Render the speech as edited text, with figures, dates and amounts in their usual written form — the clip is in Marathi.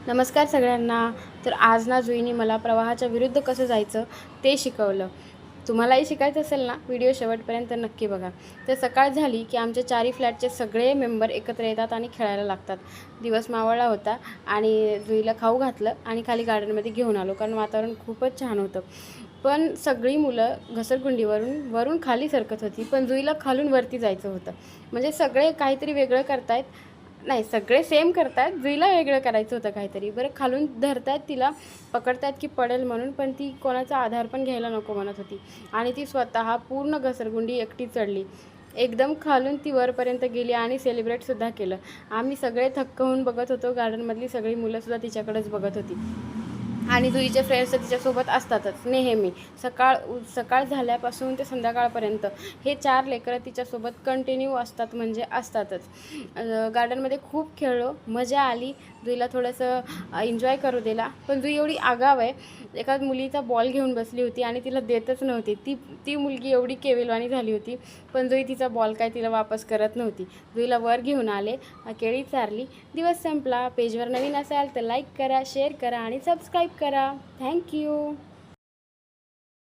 नमस्कार सगळ्यांना. तर आज ना जुईने मला प्रवाहाच्या विरुद्ध कसं जायचं ते शिकवलं. तुम्हालाही शिकायचं असेल ना, व्हिडिओ शेवटपर्यंत नक्की बघा. तर सकाळ झाली की आमचे चारही फ्लॅटचे सगळे मेंबर एकत्र येतात आणि खेळायला लागतात. दिवस मावळला होता आणि जुईला खाऊ घातलं आणि खाली गार्डनमध्ये घेऊन आलो, कारण वातावरण खूपच छान होतं. पण सगळी मुलं घसरगुंडीवरून वरून खाली सरकत होती, पण जुईला खालून वरती जायचं होतं. म्हणजे सगळे काहीतरी वेगळं करतायत. नाही, सगळे सेम करतायत, जुईला वेगळं करायचं होतं काहीतरी. बरं, खालून धरतायत तिला, पकडतायत की पडेल म्हणून, पण ती कोणाचा आधार पण घ्यायला नको म्हणत होती. आणि ती स्वतः पूर्ण घसरगुंडी एकटी चढली. एकदम खालून ती वरपर्यंत गेली आणि सेलिब्रेटसुद्धा केलं. आम्ही सगळे थक्क होऊन बघत होतो. गार्डनमधली सगळी मुलंसुद्धा तिच्याकडेच बघत होती. आणि जुईचे फ्रेंड्स तर तिच्यासोबत असतातच नेहमी. सकाळ झाल्यापासून ते संध्याकाळपर्यंत हे 4 लेकरं तिच्यासोबत कंटिन्यू असतात, म्हणजे असतातच. गार्डनमध्ये खूप खेळलो, मजा आली. जुईला थोडंसं एन्जॉय करू दिला. पण जुई एवढी आगाव आहे, एका मुलीचा बॉल घेऊन बसली होती आणि तिला देतच नव्हती. ती मुलगी एवढी केविलवाणी झाली होती, पण जुई तिचा बॉल काय तिला वापस करत नव्हती. जुईला वर घेऊन आले, केळी चारली. दिवस संपला. पेजवर नवीन असाल तर लाईक करा, शेअर करा आणि सबस्क्राईब करा. थँक्यू.